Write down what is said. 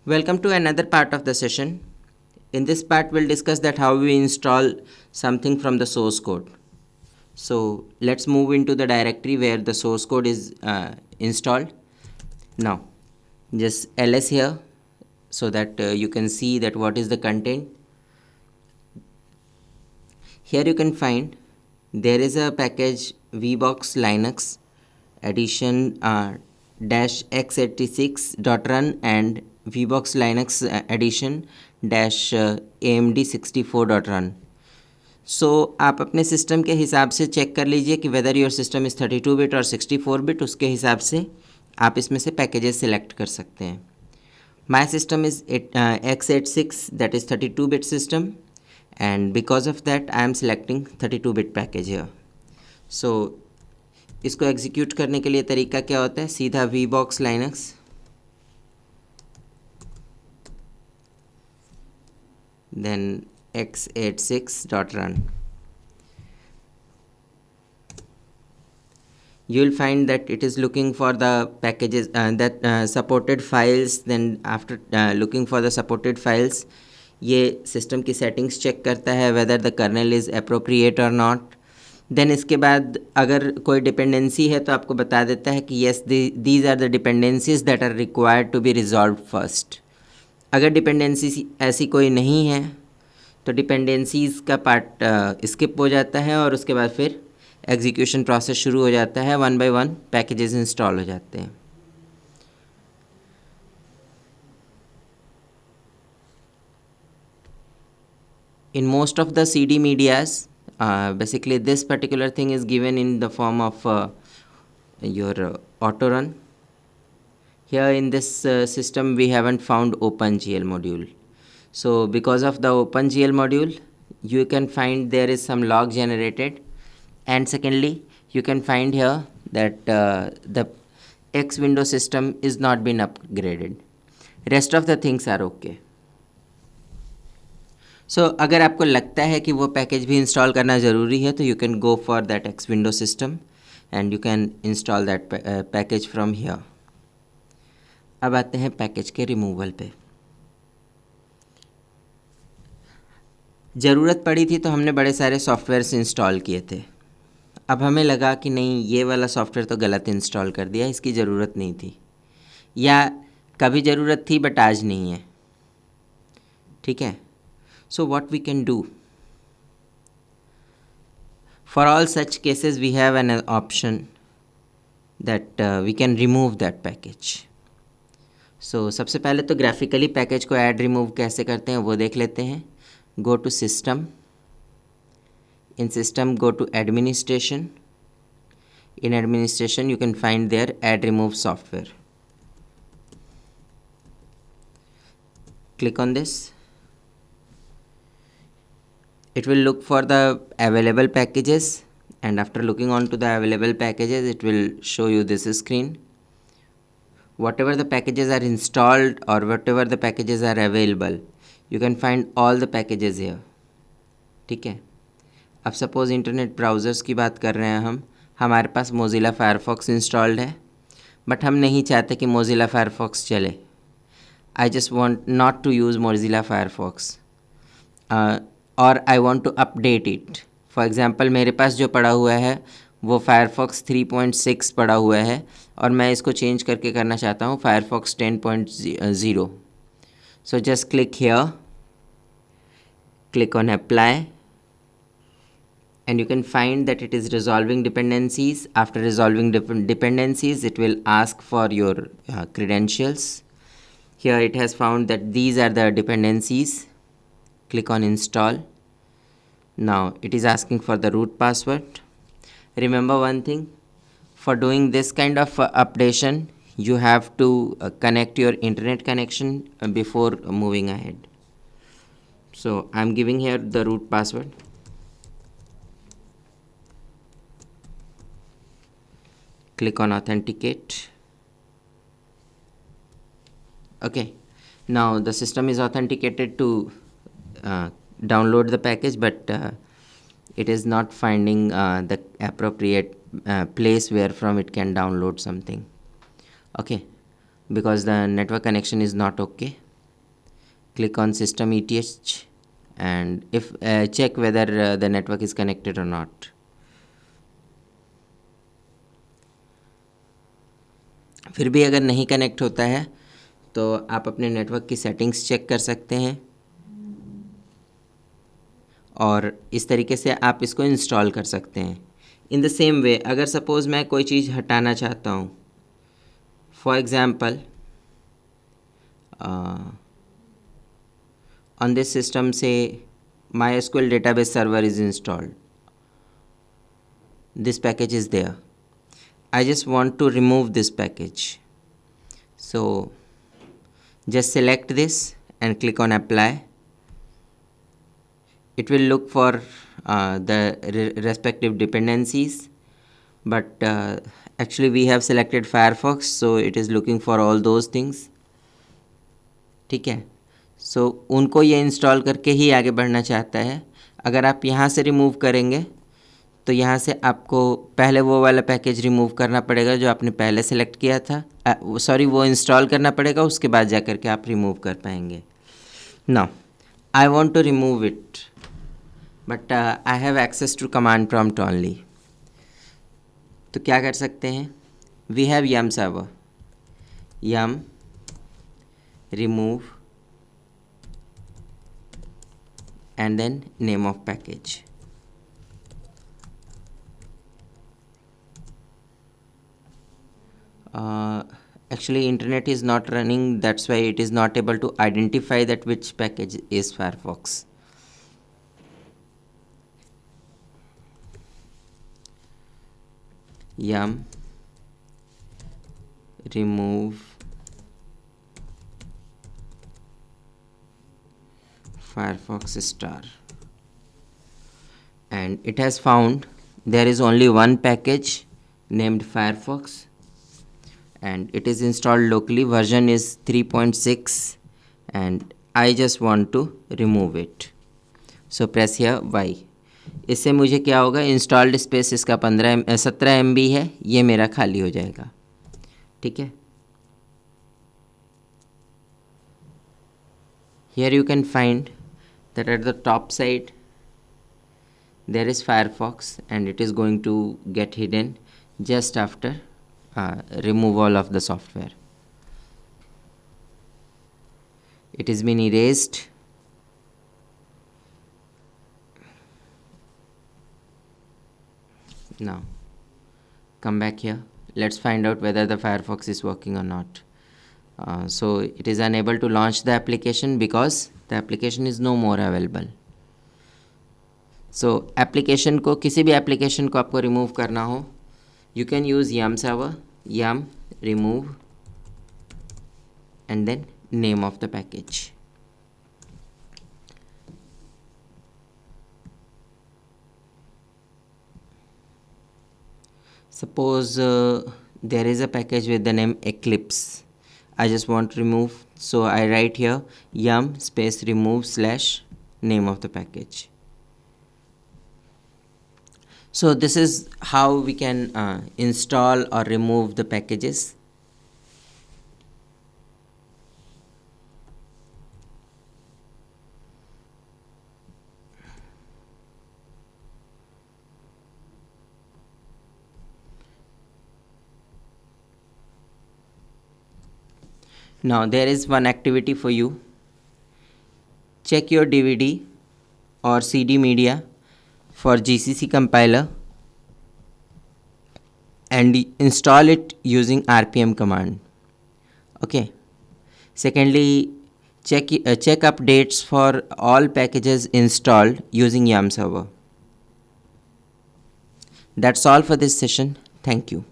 Welcome to another part of the session. In this part, we'll discuss that how we install something from the source code. So let's move into the directory where the source code is installed. Now, just ls here so that you can see that what is the content. Here you can find there is a package vbox linux edition dash x86.run and vbox linux edition dash amd64.run. सो आप अपने system के हिसाब से check कर लीजिए कि whether your system is 32 bit और 64 bit, उसके हिसाब से आप इसमें से पैकेजेस सिलेक्ट कर सकते हैं. My system is x86, that is 32 bit system, and because of that I am selecting 32 bit package here. So इसको एग्जीक्यूट करने के लिए तरीका क्या होता है, सीधा vbox linux then x86.run. You will find that it is looking for the packages that supported files. Then after looking for the supported files, ये सिस्टम की सेटिंग्स चेक करता है whether the kernel is appropriate और not. Then इसके बाद अगर कोई dependency है तो आपको बता देता है कि yes these are the dependencies that are required to be resolve first. अगर डिपेंडेंसी ऐसी कोई नहीं है तो डिपेंडेंसीज़ का पार्ट स्किप हो जाता है और उसके बाद फिर एग्जीक्यूशन प्रोसेस शुरू हो जाता है. 1 by 1 पैकेजेस इंस्टॉल हो जाते हैं. In most of the CD medias, basically this particular thing is given in the form of your auto run. Here in this system we haven't found OpenGL module. So because of the OpenGL module, you can find there is some log generated, and secondly you can find here that the X window system is not been upgraded. Rest of the things are okay. सो अगर आपको लगता है कि वो package भी install करना ज़रूरी है तो you can go for that x window system and you can install that package from here. अब आते हैं पैकेज के रिमूवल पे. ज़रूरत पड़ी थी तो हमने बड़े सारे सॉफ्टवेयर्स इंस्टॉल किए थे. अब हमें लगा कि नहीं, ये वाला सॉफ्टवेयर तो गलत इंस्टॉल कर दिया, इसकी ज़रूरत नहीं थी, या कभी ज़रूरत थी बट आज नहीं है. ठीक है. So what we can do? For all such cases we have an option that we can remove that package. So सबसे पहले तो ग्राफिकली पैकेज को ऐड रिमूव कैसे करते हैं वो देख लेते हैं. Go to system, in system go to administration. In administration you can find there add remove software. click on this. It will look for the available packages, and after looking on to the available packages it will show you this screen. Whatever the packages are installed or whatever the packages are available, you can find all the packages here. ठीक है. अब suppose internet browsers की बात कर रहे हैं हमारे पास मोज़िला फायरफॉक्स इंस्टॉल्ड है, बट हम नहीं चाहते कि मोज़िला फायरफॉक्स चले. I just want not to use Mozilla Firefox और I want to update it. For example मेरे पास जो पड़ा हुआ है वो फायरफॉक्स 3.6 पड़ा हुआ है और मैं इसको चेंज करके करना चाहता हूँ Firefox 10.0. So just click here, click on apply, and you can find that it is resolving dependencies. After resolving dependencies it will ask for your credentials. Here it has found that these are the dependencies. Click on install. Now it is asking for the root password. Remember one thing, for doing this kind of updation you have to connect your internet connection before moving ahead. So I'm giving here the root password. Click on authenticate. Okay, now the system is authenticated to download the package, but it is not finding the appropriate place where from it can download something. Okay, because the network connection is not okay. click on system ETH and if check whether the network is connected or not. फिर भी अगर नहीं connect होता है तो आप अपने network की सेटिंग्स चेक कर सकते हैं और इस तरीके से आप इसको इंस्टॉल कर सकते हैं. इन द सेम वे अगर सपोज़ मैं कोई चीज़ हटाना चाहता हूँ, for example on this system say MySQL database server is installed, this package is there, I just want to remove this package. So just select this and click on apply. It will look for the respective dependencies, but actually we have selected Firefox, so it is looking for all those things. ठीक है, सो उनको ये install करके ही आगे बढ़ना चाहता है. अगर आप यहाँ से रिमूव करेंगे तो यहाँ से आपको पहले वो वाला पैकेज रिमूव करना पड़ेगा जो आपने पहले सेलेक्ट किया था, वो इंस्टॉल करना पड़ेगा, उसके बाद जा कर के आप रिमूव कर पाएंगे. Now I want to remove it but I have access to command prompt only. तो क्या कर सकते हैं, we have yum server, yum remove and then name of package. Actually internet is not running, that's why it is not able to identify that which package is Firefox. Yum remove Firefox star, and it has found there is only one package named Firefox and it is installed locally, version is 3.6 and I just want to remove it. So press here Y. इससे मुझे क्या होगा, installed space इसका 17 MB है, ये मेरा खाली हो जाएगा. ठीक है, here you can find that at the top side there is Firefox and it is going to get hidden just after removal of the software. It has been erased. Now come back here, let's find out whether the Firefox is working or not. So it is unable to launch the application because the application is no more available. So application को, किसी भी application को आपको remove करना हो, you can use yum server, yum remove and then name of the package. Suppose there is a package with the name Eclipse, I just want to remove, so I write here yum space remove / name of the package. So this is how we can install or remove the packages. Now there is one activity for you. Check your DVD or CD media for GCC compiler and install it using RPM command. Okay. Secondly, check updates for all packages installed using yum server. That's all for this session. Thank you.